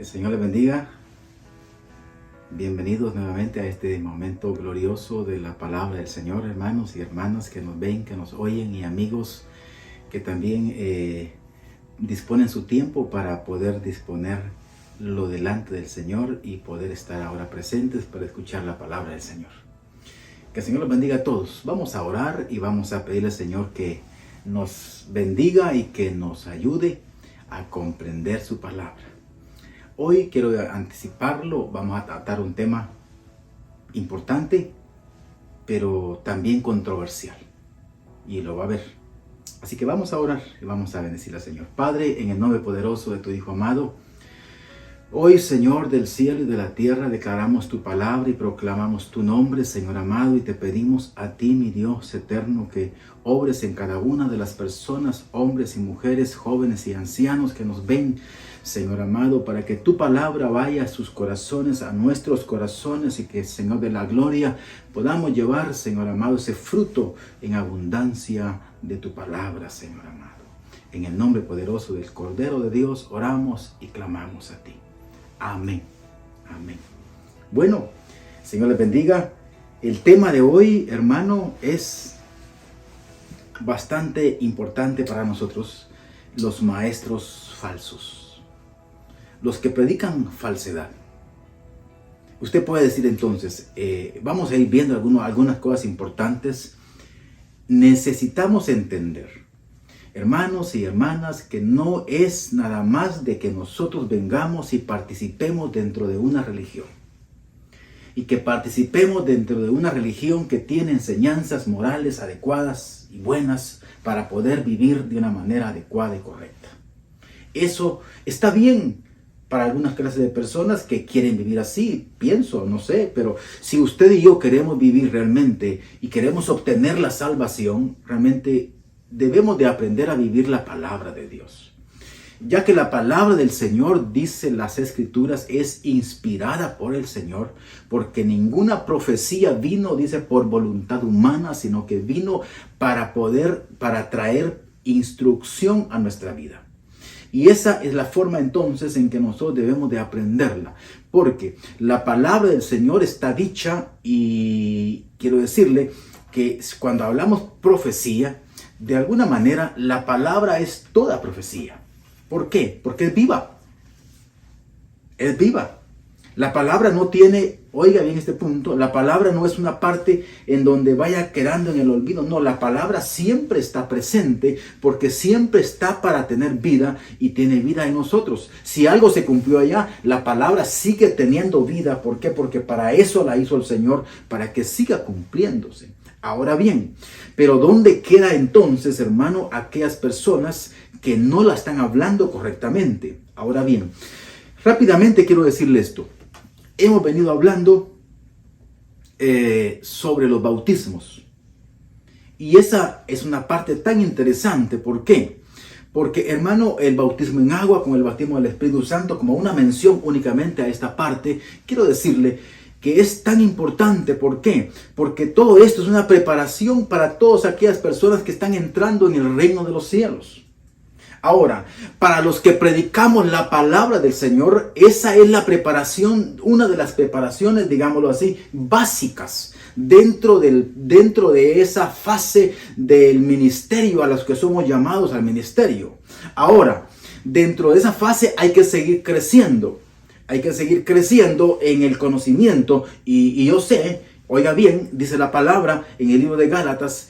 El Señor les bendiga. Bienvenidos nuevamente a este momento glorioso de la palabra del Señor, hermanos y hermanas que nos ven, que nos oyen, y amigos que también disponen su tiempo para poder disponerlo delante del Señor y poder estar ahora presentes para escuchar la palabra del Señor. Que el Señor los bendiga a todos. Vamos a orar y vamos a pedirle al Señor que nos bendiga y que nos ayude a comprender su palabra. Hoy quiero anticiparlo, vamos a tratar un tema importante, pero también controversial, y lo va a ver. Así que vamos a orar y vamos a bendecir al Señor. Padre, en el nombre poderoso de tu Hijo amado, hoy, Señor del cielo y de la tierra, declaramos tu palabra y proclamamos tu nombre, Señor amado, y te pedimos a ti, mi Dios eterno, que obres en cada una de las personas, hombres y mujeres, jóvenes y ancianos que nos ven, Señor amado, para que tu palabra vaya a sus corazones, a nuestros corazones, y que, Señor de la gloria, podamos llevar, Señor amado, ese fruto en abundancia de tu palabra, Señor amado. En el nombre poderoso del Cordero de Dios, oramos y clamamos a ti. Amén. Amén. Bueno, Señor les bendiga. El tema de hoy, hermano, es bastante importante para nosotros: los maestros falsos. Los que predican falsedad. Usted puede decir entonces, vamos a ir viendo algunas cosas importantes. Necesitamos entender, hermanos y hermanas, que no es nada más de que nosotros vengamos y participemos dentro de una religión. Y que participemos dentro de una religión que tiene enseñanzas morales adecuadas y buenas para poder vivir de una manera adecuada y correcta. Eso está bien para algunas clases de personas que quieren vivir así, pienso, no sé, pero si usted y yo queremos vivir realmente y queremos obtener la salvación, realmente debemos de aprender a vivir la palabra de Dios. Ya que la palabra del Señor, dice las Escrituras, es inspirada por el Señor, porque ninguna profecía vino, dice, por voluntad humana, sino que vino para traer instrucción a nuestra vida. Y esa es la forma entonces en que nosotros debemos de aprenderla, porque la palabra del Señor está dicha, y quiero decirle que cuando hablamos profecía, de alguna manera la palabra es toda profecía. ¿Por qué? Porque es viva. Es viva. La palabra no tiene, oiga bien este punto, la palabra no es una parte en donde vaya quedando en el olvido. No, la palabra siempre está presente, porque siempre está para tener vida, y tiene vida en nosotros. Si algo se cumplió allá, la palabra sigue teniendo vida. ¿Por qué? Porque para eso la hizo el Señor, para que siga cumpliéndose. Ahora bien, pero ¿dónde queda entonces, hermano, aquellas personas que no la están hablando correctamente? Ahora bien, rápidamente quiero decirle esto. Hemos venido hablando sobre los bautismos. Y esa es una parte tan interesante. ¿Por qué? Porque, hermano, el bautismo en agua con el bautismo del Espíritu Santo, como una mención únicamente a esta parte, quiero decirle que es tan importante. ¿Por qué? Porque todo esto es una preparación para todas aquellas personas que están entrando en el reino de los cielos. Ahora, para los que predicamos la palabra del Señor, esa es la preparación, una de las preparaciones, digámoslo así, básicas dentro de esa fase del ministerio a los que somos llamados al ministerio. Ahora, dentro de esa fase hay que seguir creciendo. Hay que seguir creciendo en el conocimiento, y yo sé, oiga bien, dice la palabra en el libro de Gálatas.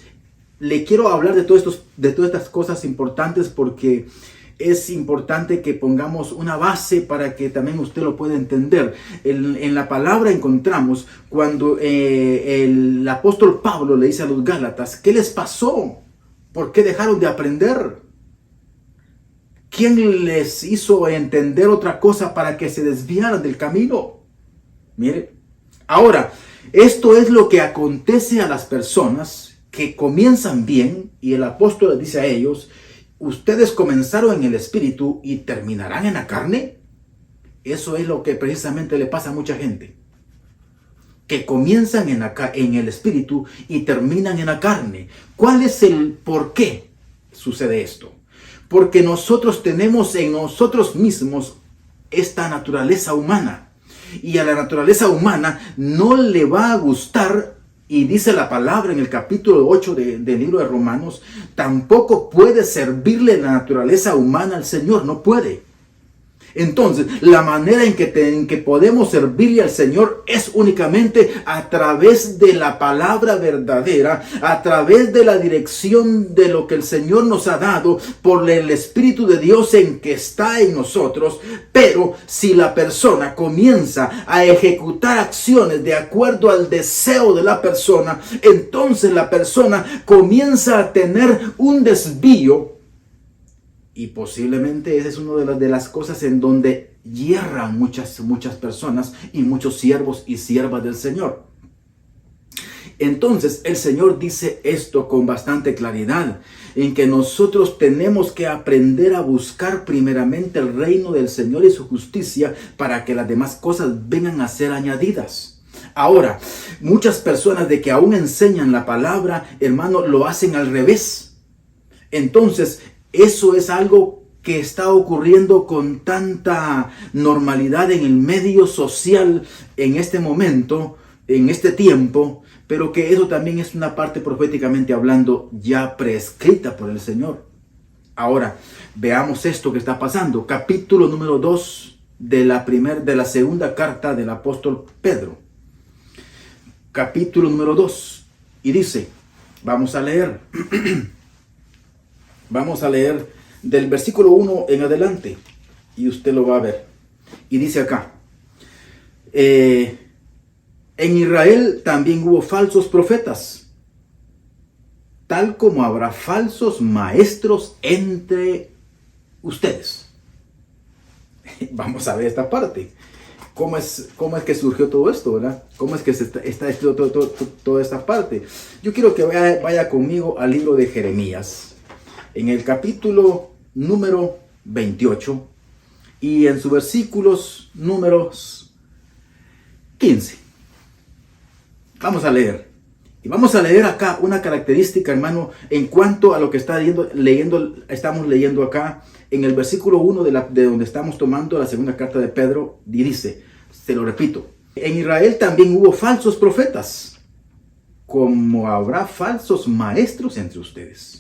Le quiero hablar de todas estas cosas importantes, porque es importante que pongamos una base para que también usted lo pueda entender. En la palabra encontramos cuando el apóstol Pablo le dice a los Gálatas, ¿qué les pasó? ¿Por qué dejaron de aprender? ¿Quién les hizo entender otra cosa para que se desviaran del camino? Mire, ahora, esto es lo que acontece a las personas que comienzan bien, y el apóstol les dice a ellos, ustedes comenzaron en el espíritu y terminarán en la carne. Eso es lo que precisamente le pasa a mucha gente, que comienzan en el espíritu y terminan en la carne. ¿Cuál es el por qué sucede esto? Porque nosotros tenemos en nosotros mismos esta naturaleza humana. Y a la naturaleza humana no le va a gustar, y dice la palabra en el capítulo 8 del libro de Romanos, tampoco puede servirle la naturaleza humana al Señor, no puede. Entonces, la manera en que podemos servirle al Señor es únicamente a través de la palabra verdadera, a través de la dirección de lo que el Señor nos ha dado por el Espíritu de Dios en que está en nosotros. Pero si la persona comienza a ejecutar acciones de acuerdo al deseo de la persona, entonces la persona comienza a tener un desvío. Y posiblemente esa es una de las cosas en donde hierran muchas personas y muchos siervos y siervas del Señor. Entonces el Señor dice esto con bastante claridad, en que nosotros tenemos que aprender a buscar primeramente el reino del Señor y su justicia para que las demás cosas vengan a ser añadidas. Ahora, muchas personas de que aún enseñan la palabra, hermano, lo hacen al revés. Entonces, eso es algo que está ocurriendo con tanta normalidad en el medio social en este momento, en este tiempo, pero que eso también es una parte proféticamente hablando ya prescrita por el Señor. Ahora, veamos esto que está pasando. Capítulo número 2 de la segunda carta del apóstol Pedro. Capítulo número 2. Y dice, vamos a leer. Vamos a leer del versículo 1 en adelante y usted lo va a ver. Y dice acá, en Israel también hubo falsos profetas, tal como habrá falsos maestros entre ustedes. Vamos a ver esta parte. ¿Cómo es que surgió todo esto, verdad? ¿Cómo es que está escrito toda esta parte? Yo quiero que vaya conmigo al libro de Jeremías. En el capítulo número 28 y en sus versículos números 15. Vamos a leer. Y vamos a leer acá una característica, hermano, en cuanto a lo que estamos leyendo acá en el versículo 1 de donde estamos tomando la segunda carta de Pedro. Y dice, se lo repito, en Israel también hubo falsos profetas, como habrá falsos maestros entre ustedes.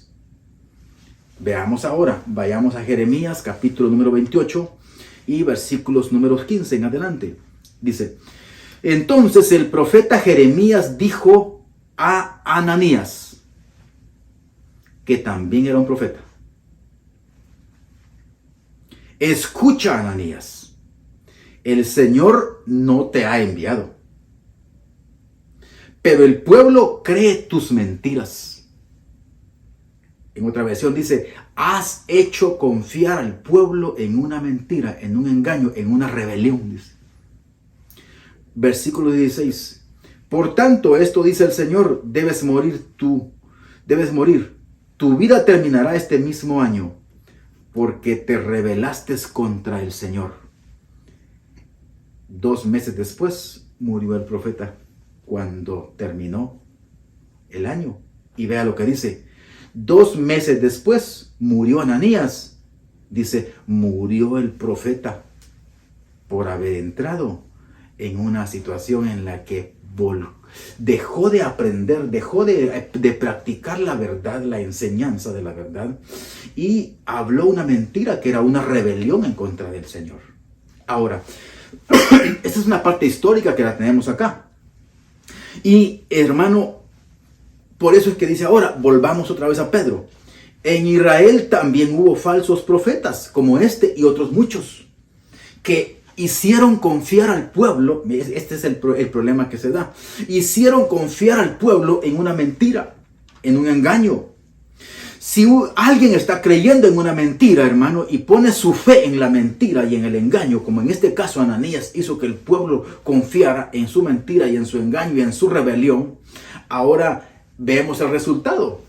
Veamos ahora, vayamos a Jeremías capítulo número 28 y versículos números 15 en adelante. Dice, entonces el profeta Jeremías dijo a Ananías, que también era un profeta, escucha, Ananías, el Señor no te ha enviado, pero el pueblo cree tus mentiras. En otra versión dice, has hecho confiar al pueblo en una mentira, en un engaño, en una rebelión. Dice. Versículo 16. Por tanto, esto dice el Señor, debes morir. Tu vida terminará este mismo año, porque te rebelaste contra el Señor. 2 meses después murió el profeta cuando terminó el año. Y vea lo que dice. 2 meses después murió Ananías. Dice, murió el profeta por haber entrado en una situación en la que dejó de aprender, dejó de practicar la verdad, la enseñanza de la verdad, y habló una mentira que era una rebelión en contra del Señor. Ahora, esta es una parte histórica que la tenemos acá. Y hermano, por eso es que dice ahora, volvamos otra vez a Pedro. En Israel también hubo falsos profetas, como este y otros muchos, que hicieron confiar al pueblo. Este es el problema que se da. Hicieron confiar al pueblo en una mentira, en un engaño. Si alguien está creyendo en una mentira, hermano, y pone su fe en la mentira y en el engaño, como en este caso Ananías hizo que el pueblo confiara en su mentira y en su engaño y en su rebelión, ahora vemos el resultado.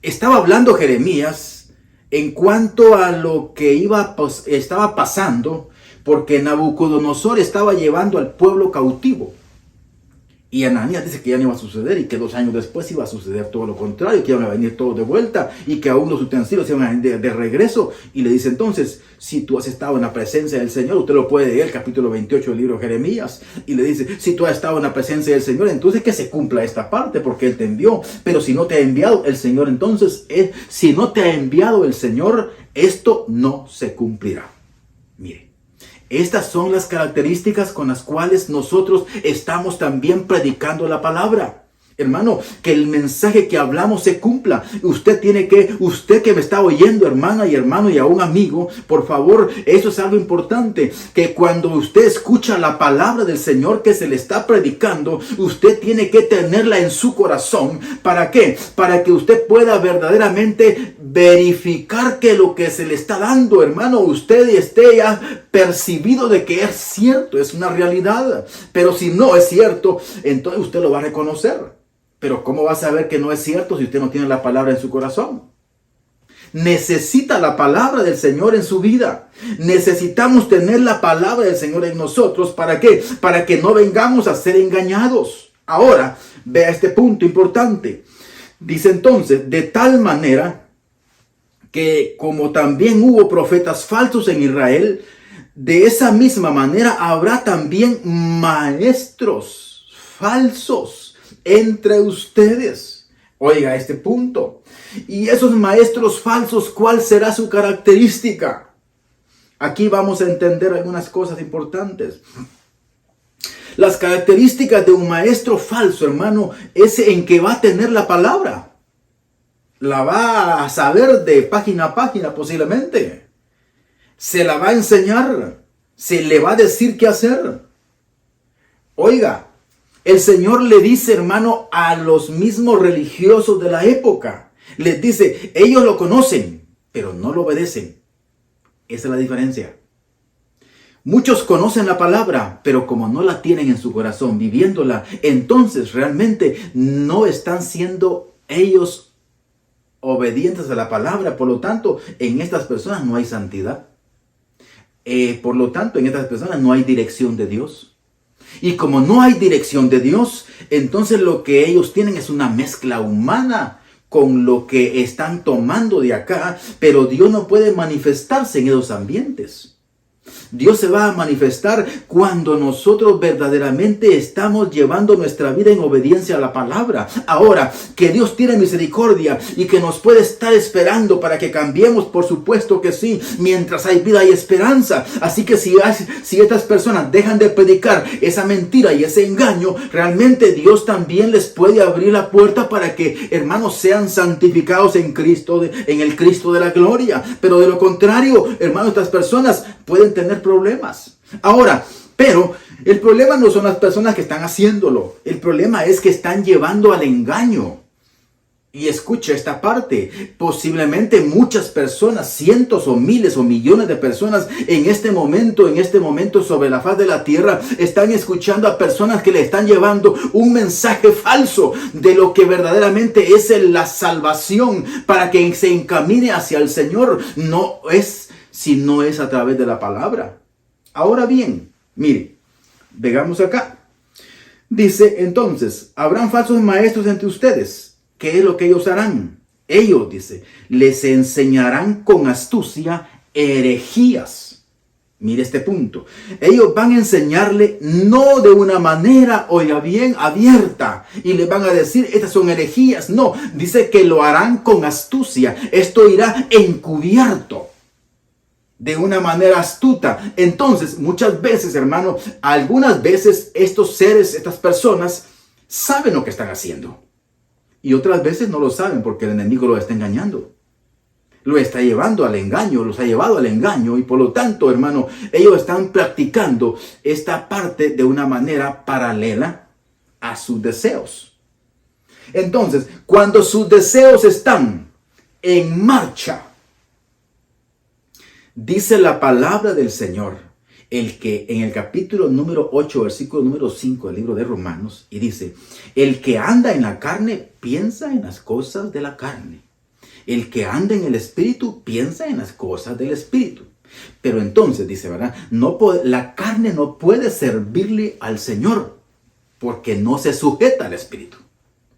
Estaba hablando Jeremías en cuanto a lo que estaba pasando, porque Nabucodonosor estaba llevando al pueblo cautivo. Y Ananías dice que ya no iba a suceder y que 2 años después iba a suceder todo lo contrario, que iban a venir todos de vuelta y que aún los utensilios iban a venir de regreso. Y le dice entonces, si tú has estado en la presencia del Señor, usted lo puede leer, el capítulo 28 del libro de Jeremías, y le dice, si tú has estado en la presencia del Señor, entonces que se cumpla esta parte, porque Él te envió. Pero si no te ha enviado el Señor, entonces, si no te ha enviado el Señor, esto no se cumplirá. Mire. Estas son las características con las cuales nosotros estamos también predicando la palabra. Hermano, que el mensaje que hablamos se cumpla. Usted que me está oyendo, hermana y hermano y a un amigo, por favor, eso es algo importante. Que cuando usted escucha la palabra del Señor que se le está predicando, usted tiene que tenerla en su corazón. ¿Para qué? Para que usted pueda verdaderamente verificar que lo que se le está dando, hermano, usted esté ya percibido de que es cierto, es una realidad. Pero si no es cierto, entonces usted lo va a reconocer. Pero ¿cómo va a saber que no es cierto si usted no tiene la palabra en su corazón? Necesita la palabra del Señor en su vida. Necesitamos tener la palabra del Señor en nosotros. ¿Para qué? Para que no vengamos a ser engañados. Ahora, vea este punto importante. Dice entonces, de tal manera que como también hubo profetas falsos en Israel, de esa misma manera habrá también maestros falsos entre ustedes. Oiga este punto. Y esos maestros falsos, ¿cuál será su característica? Aquí vamos a entender algunas cosas importantes. Las características de un maestro falso, hermano, es en que va a tener la palabra. La va a saber de página a página posiblemente. Se la va a enseñar. Se le va a decir qué hacer. Oiga, el Señor le dice, hermano, a los mismos religiosos de la época. Les dice, ellos lo conocen, pero no lo obedecen. Esa es la diferencia. Muchos conocen la palabra, pero como no la tienen en su corazón, viviéndola, entonces realmente no están siendo ellos obedientes a la palabra. Por lo tanto, en estas personas no hay santidad. Por lo tanto, en estas personas no hay dirección de Dios. Y como no hay dirección de Dios, entonces lo que ellos tienen es una mezcla humana con lo que están tomando de acá, pero Dios no puede manifestarse en esos ambientes. Dios se va a manifestar cuando nosotros verdaderamente estamos llevando nuestra vida en obediencia a la palabra. Ahora, que Dios tiene misericordia y que nos puede estar esperando para que cambiemos, por supuesto que sí. Mientras hay vida hay esperanza. Así que si estas personas dejan de predicar esa mentira y ese engaño, realmente Dios también les puede abrir la puerta para que, hermanos, sean santificados en Cristo, en el Cristo de la gloria. Pero de lo contrario, hermanos, estas personas pueden tener problemas. Ahora, pero el problema no son las personas que están haciéndolo. El problema es que están llevando al engaño. Y escucha esta parte. Posiblemente muchas personas, cientos o miles o millones de personas en este momento sobre la faz de la tierra, están escuchando a personas que le están llevando un mensaje falso de lo que verdaderamente es la salvación para que se encamine hacia el Señor. No es si no es a través de la palabra. Ahora bien, mire, veamos acá. Dice entonces, habrán falsos maestros entre ustedes. ¿Qué es lo que ellos harán? Ellos, dice, les enseñarán con astucia herejías. Mire este punto. Ellos van a enseñarle no de una manera, oiga bien, abierta. Y le van a decir, estas son herejías. No, dice que lo harán con astucia. Esto irá encubierto. De una manera astuta. Entonces, muchas veces, hermano, algunas veces estos seres, estas personas, saben lo que están haciendo. Y otras veces no lo saben porque el enemigo lo está engañando. Lo está llevando al engaño, los ha llevado al engaño. Y por lo tanto, hermano, ellos están practicando esta parte de una manera paralela a sus deseos. Entonces, cuando sus deseos están en marcha, dice la palabra del Señor, el que en el capítulo número 8, versículo número 5 del libro de Romanos, y dice, el que anda en la carne piensa en las cosas de la carne. El que anda en el Espíritu piensa en las cosas del Espíritu. Pero entonces, dice, ¿verdad? La carne no puede servirle al Señor. porque no se sujeta al Espíritu.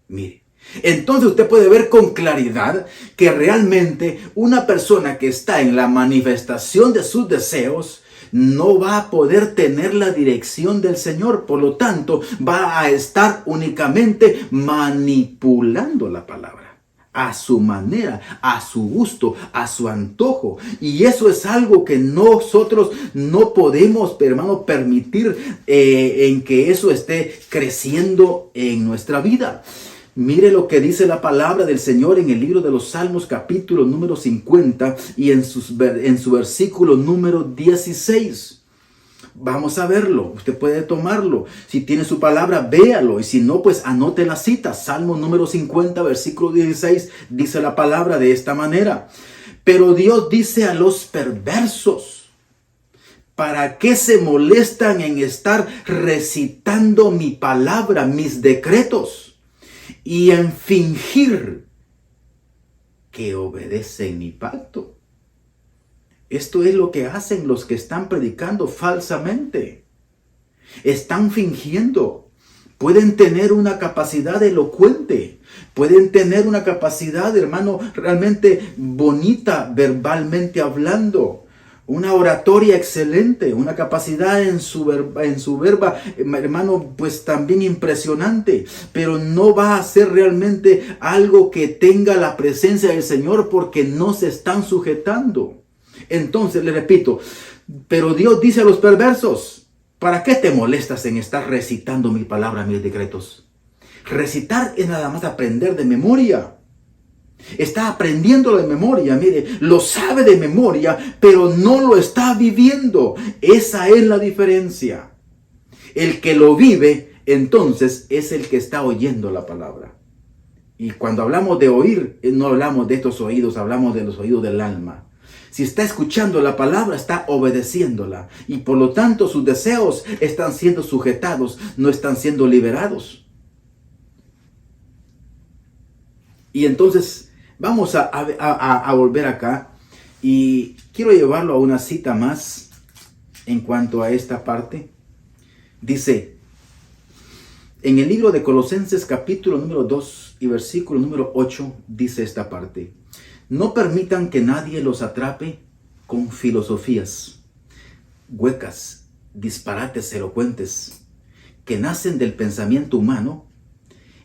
Mire, entonces usted puede ver con claridad que realmente una persona que está en la manifestación de sus deseos no va a poder tener la dirección del Señor. Por lo tanto, va a estar únicamente manipulando la palabra a su manera, a su gusto, a su antojo. Y eso es algo que nosotros no podemos, hermano, permitir en que eso esté creciendo en nuestra vida. Mire lo que dice la palabra del Señor en el libro de los Salmos, capítulo número 50 y en su versículo número 16. Vamos a verlo, usted puede tomarlo. Si tiene su palabra, véalo. Y si no, pues anote la cita. Salmo número 50, versículo 16, dice la palabra de esta manera. Pero Dios dice a los perversos: ¿para qué se molestan en estar recitando mi palabra, mis decretos? Y en fingir que obedecen mi pacto. Esto es lo que hacen los que están predicando falsamente. Están fingiendo. Pueden tener una capacidad elocuente. Pueden tener una capacidad, hermano, realmente bonita, verbalmente hablando. Una oratoria excelente, una capacidad en su verba, hermano, pues también impresionante, pero no va a ser realmente algo que tenga la presencia del Señor porque no se están sujetando. Entonces, le repito, pero Dios dice a los perversos: ¿para qué te molestas en estar recitando mi palabra, mis decretos? Recitar es nada más aprender de memoria. Está aprendiéndolo de memoria, mire, lo sabe de memoria, pero no lo está viviendo. Esa es la diferencia. El que lo vive, entonces, es el que está oyendo la palabra. Y cuando hablamos de oír, no hablamos de estos oídos, hablamos de los oídos del alma. Si está escuchando la palabra, está obedeciéndola. Y por lo tanto, sus deseos están siendo sujetados, no están siendo liberados. Y entonces vamos a volver acá y quiero llevarlo a una cita más en cuanto a esta parte. Dice, en el libro de Colosenses capítulo número 2 y versículo número 8, dice esta parte: no permitan que nadie los atrape con filosofías huecas, disparates elocuentes, que nacen del pensamiento humano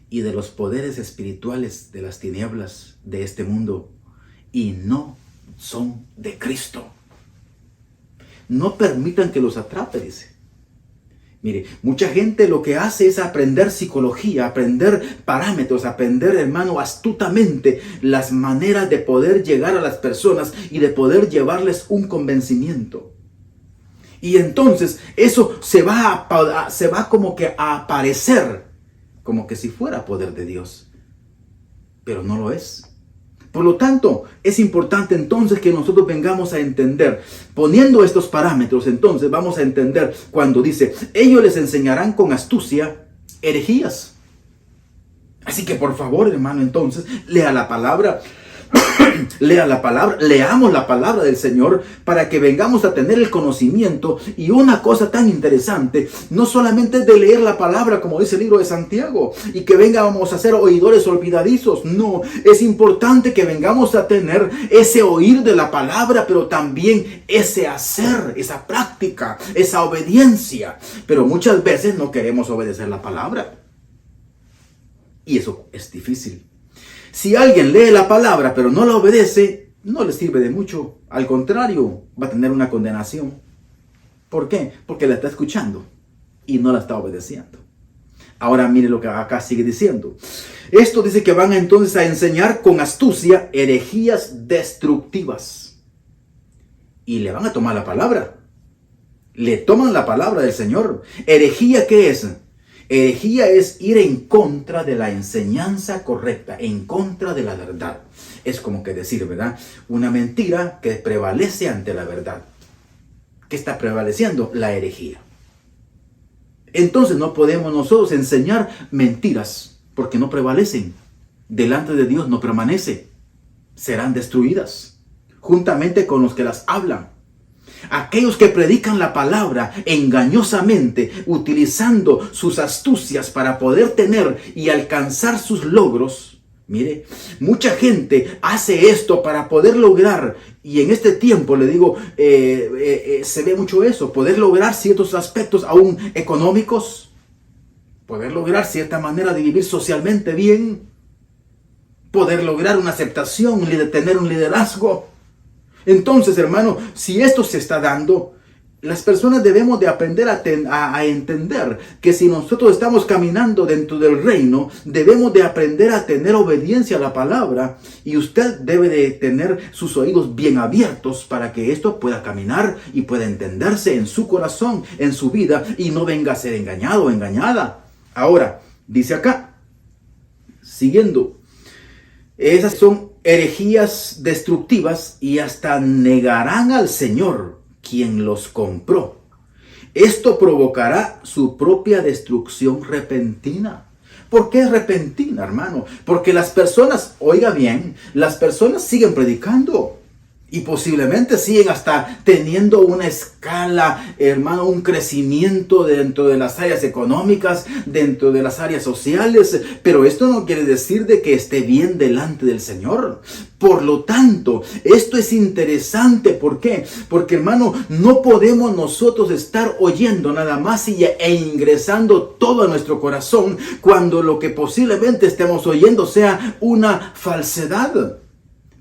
y de los poderes espirituales de las tinieblas de este mundo, y no son de Cristo. No permitan que los atrape, dice. Mire, mucha gente lo que hace es aprender psicología, aprender parámetros, aprender, hermano, astutamente las maneras de poder llegar a las personas y de poder llevarles un convencimiento. Y entonces eso se va como que a aparecer como que si fuera poder de Dios, pero no lo es. Por lo tanto, es importante entonces que nosotros vengamos a entender, poniendo estos parámetros, entonces vamos a entender cuando dice, ellos les enseñarán con astucia herejías. Así que por favor, hermano, entonces, lea la palabra, leamos la palabra del Señor para que vengamos a tener el conocimiento. Y una cosa tan interesante, no solamente es de leer la palabra como dice el libro de Santiago y que vengamos a ser oidores olvidadizos, no, es importante que vengamos a tener ese oír de la palabra, pero también ese hacer, esa práctica, esa obediencia. Pero muchas veces no queremos obedecer la palabra y eso es difícil. Si alguien lee la palabra pero no la obedece, no le sirve de mucho. Al contrario, va a tener una condenación. ¿Por qué? Porque la está escuchando y no la está obedeciendo. Ahora mire lo que acá sigue diciendo. Esto dice que van entonces a enseñar con astucia herejías destructivas. Y le van a tomar la palabra. Le toman la palabra del Señor. ¿Herejía qué es? Herejía es ir en contra de la enseñanza correcta, en contra de la verdad. Es como que decir, ¿verdad? Una mentira que prevalece ante la verdad. ¿Qué está prevaleciendo? La herejía. Entonces no podemos nosotros enseñar mentiras porque no prevalecen. Delante de Dios no permanece. Serán destruidas juntamente con los que las hablan. Aquellos que predican la palabra engañosamente, utilizando sus astucias para poder tener y alcanzar sus logros. Mire, mucha gente hace esto para poder lograr, y en este tiempo le digo, se ve mucho eso, poder lograr ciertos aspectos aún económicos, poder lograr cierta manera de vivir socialmente bien, poder lograr una aceptación, tener un liderazgo. Entonces, hermano, si esto se está dando, las personas debemos de aprender a entender que si nosotros estamos caminando dentro del reino, debemos de aprender a tener obediencia a la palabra, y usted debe de tener sus oídos bien abiertos para que esto pueda caminar y pueda entenderse en su corazón, en su vida, y no venga a ser engañado o engañada. Ahora, dice acá, siguiendo, esas son herejías destructivas y hasta negarán al Señor, quien los compró. Esto provocará su propia destrucción repentina. ¿Por qué repentina, hermano? Porque las personas, oiga bien, las personas siguen predicando. Y posiblemente siguen hasta teniendo una escala, hermano, un crecimiento dentro de las áreas económicas, dentro de las áreas sociales. Pero esto no quiere decir de que esté bien delante del Señor. Por lo tanto, esto es interesante. ¿Por qué? Porque, hermano, no podemos nosotros estar oyendo nada más e ingresando todo a nuestro corazón cuando lo que posiblemente estemos oyendo sea una falsedad.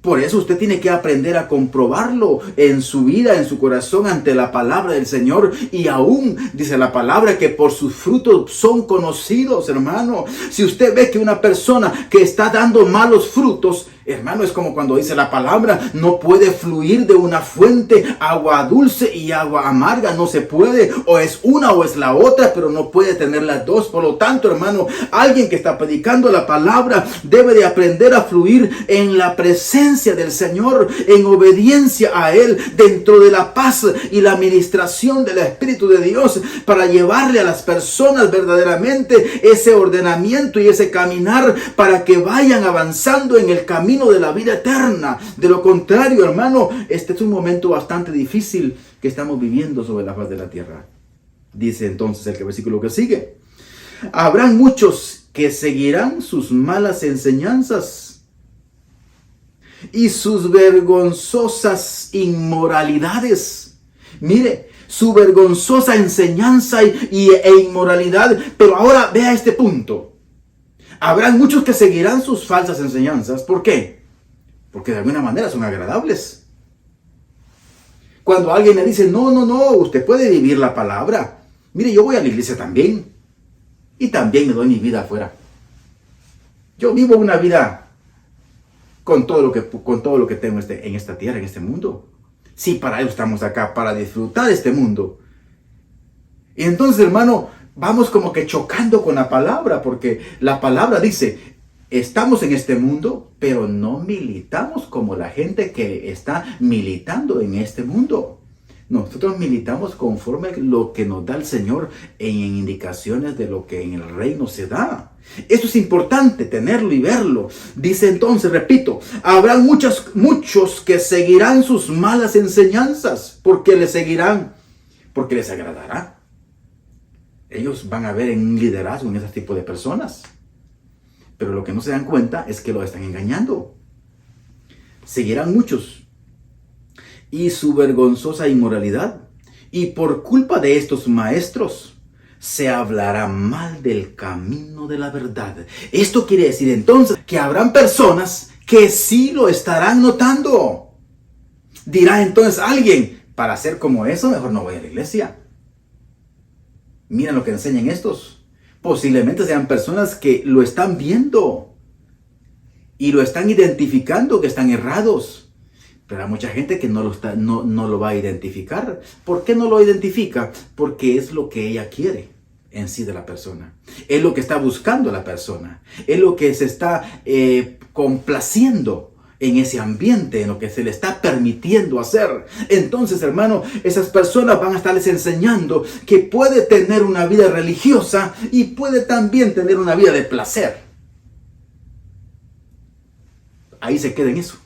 Por eso usted tiene que aprender a comprobarlo en su vida, en su corazón, ante la palabra del Señor. Y aún dice la palabra que por sus frutos son conocidos, hermano. Si usted ve que una persona que está dando malos frutos, hermano, es como cuando dice la palabra, no puede fluir de una fuente agua dulce y agua amarga. No se puede, o es una o es la otra, pero no puede tener las dos. Por lo tanto, hermano, alguien que está predicando la palabra debe de aprender a fluir en la presencia del Señor, en obediencia a Él, dentro de la paz y la administración del Espíritu de Dios, para llevarle a las personas verdaderamente ese ordenamiento y ese caminar para que vayan avanzando en el camino de la vida eterna. De lo contrario, hermano, este es un momento bastante difícil que estamos viviendo sobre la faz de la tierra. Dice entonces el versículo que sigue: habrán muchos que seguirán sus malas enseñanzas y sus vergonzosas inmoralidades. Mire, su vergonzosa enseñanza e inmoralidad. Pero ahora vea este punto. Habrán muchos que seguirán sus falsas enseñanzas. ¿Por qué? Porque de alguna manera son agradables. Cuando alguien le dice, no, usted puede vivir la palabra. Mire, yo voy a la iglesia también. Y también me doy mi vida afuera. Yo vivo una vida con todo lo que tengo en esta tierra, en este mundo. Sí, para eso estamos acá, para disfrutar de este mundo. Y entonces, hermano, vamos como que chocando con la palabra, porque la palabra dice, estamos en este mundo, pero no militamos como la gente que está militando en este mundo. Nosotros militamos conforme lo que nos da el Señor en indicaciones de lo que en el reino se da. Esto es importante tenerlo y verlo. Dice entonces, repito, habrá muchos que seguirán sus malas enseñanzas. ¿Por qué les seguirán? Porque les agradará. Ellos van a ver en un liderazgo en ese tipo de personas. Pero lo que no se dan cuenta es que lo están engañando. Seguirán muchos. Y su vergonzosa inmoralidad. Y por culpa de estos maestros, se hablará mal del camino de la verdad. Esto quiere decir entonces que habrán personas que sí lo estarán notando. Dirá entonces alguien, para ser como eso, mejor no voy a la iglesia. Miren lo que enseñan estos. Posiblemente sean personas que lo están viendo y lo están identificando que están errados. Pero hay mucha gente que no lo va a identificar. ¿Por qué no lo identifica? Porque es lo que ella quiere en sí de la persona. Es lo que está buscando la persona. Es lo que se está complaciendo en ese ambiente, en lo que se le está permitiendo hacer. Entonces, hermano, esas personas van a estarles enseñando que puede tener una vida religiosa y puede también tener una vida de placer. Ahí se queda en eso.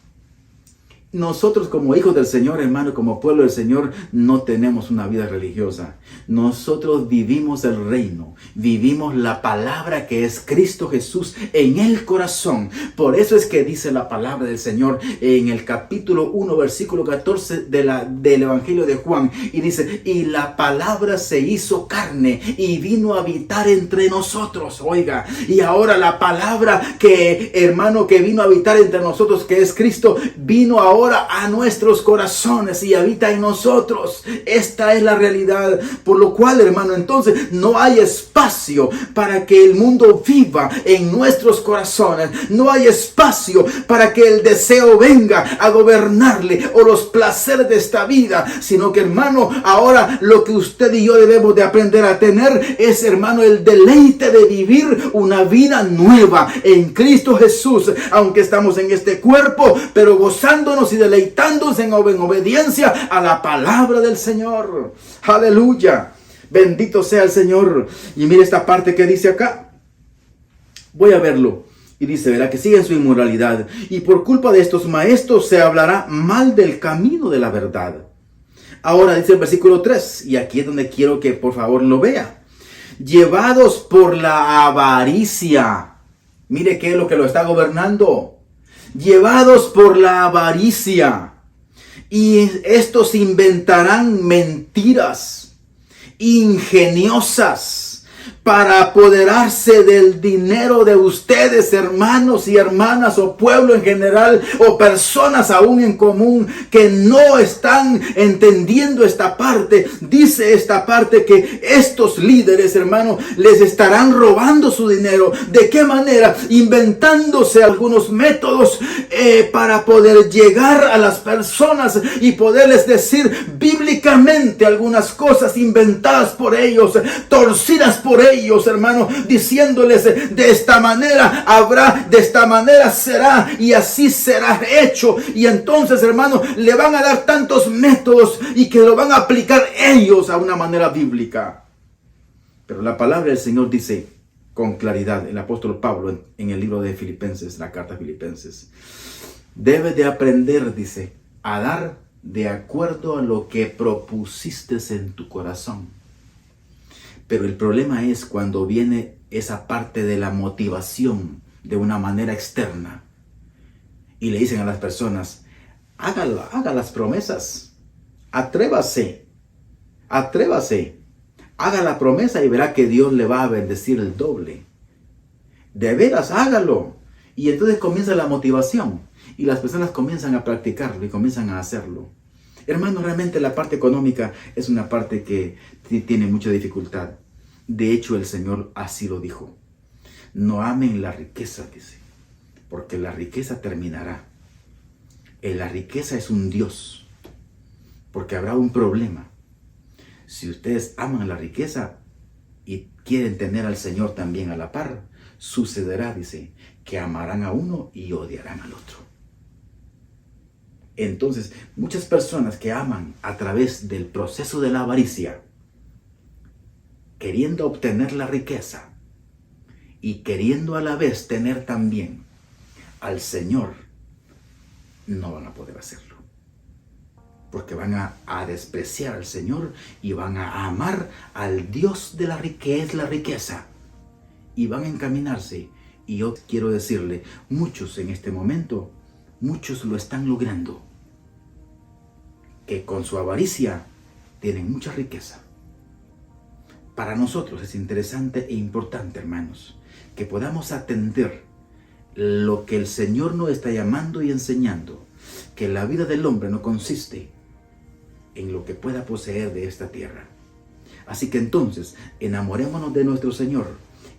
Nosotros como hijos del Señor, hermano, como pueblo del Señor, no tenemos una vida religiosa. Nosotros vivimos el reino, vivimos la palabra que es Cristo Jesús en el corazón. Por eso es que dice la palabra del Señor en el capítulo 1, versículo 14 del Evangelio de Juan. Y dice, y la palabra se hizo carne y vino a habitar entre nosotros. Oiga, y ahora la palabra que, hermano, que vino a habitar entre nosotros, que es Cristo, vino ahora a nuestros corazones y habita en nosotros. Esta es la realidad. Por lo cual, hermano, entonces no hay espacio para que el mundo viva en nuestros corazones. No hay espacio para que el deseo venga a gobernarle o los placeres de esta vida, sino que, hermano, ahora lo que usted y yo debemos de aprender a tener es, hermano, el deleite de vivir una vida nueva en Cristo Jesús, aunque estamos en este cuerpo, pero gozándonos y deleitándose en obediencia a la palabra del Señor. Aleluya. Bendito sea el Señor. Y mire esta parte que dice acá. Voy a verlo. Y dice, verá que siguen su inmoralidad. Y por culpa de estos maestros se hablará mal del camino de la verdad. Ahora dice el versículo 3. Y aquí es donde quiero que por favor lo vea. Llevados por la avaricia. Mire qué es lo que lo está gobernando. Llevados por la avaricia, y estos inventarán mentiras ingeniosas para apoderarse del dinero de ustedes, hermanos y hermanas, o pueblo en general, o personas aún en común que no están entendiendo esta parte. Dice esta parte que estos líderes, hermanos, les estarán robando su dinero. ¿De qué manera? Inventándose algunos métodos para poder llegar a las personas y poderles decir bíblicamente algunas cosas inventadas por ellos, torcidas por ellos, hermano, diciéndoles de esta manera habrá, de esta manera será y así será hecho. Y entonces, hermano, le van a dar tantos métodos y que lo van a aplicar ellos a una manera bíblica. Pero la palabra del Señor dice con claridad, el apóstol Pablo en el libro de Filipenses, la carta a Filipenses, debes de aprender, dice, a dar de acuerdo a lo que propusiste en tu corazón. Pero el problema es cuando viene esa parte de la motivación de una manera externa. Y le dicen a las personas, hágalo, haga las promesas. Atrévase. Haga la promesa y verá que Dios le va a bendecir el doble. De veras, hágalo. Y entonces comienza la motivación. Y las personas comienzan a practicarlo y comienzan a hacerlo. Hermano, realmente la parte económica es una parte que tiene mucha dificultad. De hecho, el Señor así lo dijo. No amen la riqueza, dice, porque la riqueza terminará. La riqueza es un Dios, porque habrá un problema. Si ustedes aman la riqueza y quieren tener al Señor también a la par, sucederá, dice, que amarán a uno y odiarán al otro. Entonces, muchas personas que aman a través del proceso de la avaricia, queriendo obtener la riqueza y queriendo a la vez tener también al Señor, no van a poder hacerlo. Porque van a despreciar al Señor y van a amar al Dios de la riqueza, la riqueza. Y van a encaminarse. Y yo quiero decirle, muchos en este momento, muchos lo están logrando. Que con su avaricia tienen mucha riqueza. Para nosotros es interesante e importante, hermanos, que podamos atender lo que el Señor nos está llamando y enseñando, que la vida del hombre no consiste en lo que pueda poseer de esta tierra. Así que entonces, enamorémonos de nuestro Señor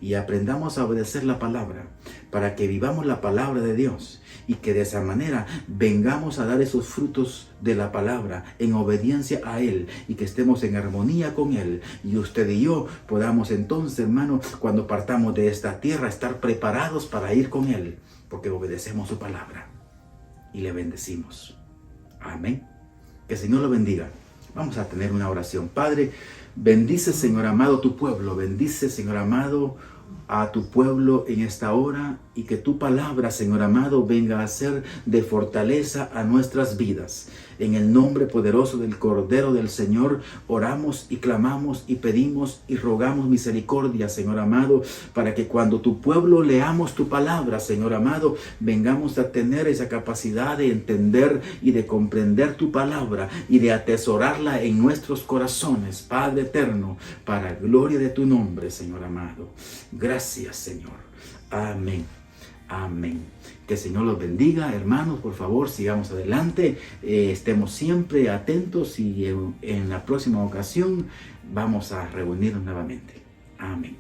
y aprendamos a obedecer la palabra, para que vivamos la palabra de Dios y que de esa manera vengamos a dar esos frutos de la palabra en obediencia a Él y que estemos en armonía con Él. Y usted y yo podamos entonces, hermano, cuando partamos de esta tierra, estar preparados para ir con Él, porque obedecemos su palabra y le bendecimos. Amén. Que el Señor lo bendiga. Vamos a tener una oración. Padre, bendice, Señor amado, tu pueblo. Bendice, Señor amado, a tu pueblo en esta hora y que tu palabra, Señor amado, venga a ser de fortaleza a nuestras vidas. En el nombre poderoso del Cordero del Señor, oramos y clamamos y pedimos y rogamos misericordia, Señor amado, para que cuando tu pueblo leamos tu palabra, Señor amado, vengamos a tener esa capacidad de entender y de comprender tu palabra y de atesorarla en nuestros corazones, Padre eterno, para gloria de tu nombre, Señor amado. Gracias, Señor. Amén. Amén. Que el Señor los bendiga, hermanos. Por favor, sigamos adelante. Estemos siempre atentos y en la próxima ocasión vamos a reunirnos nuevamente. Amén.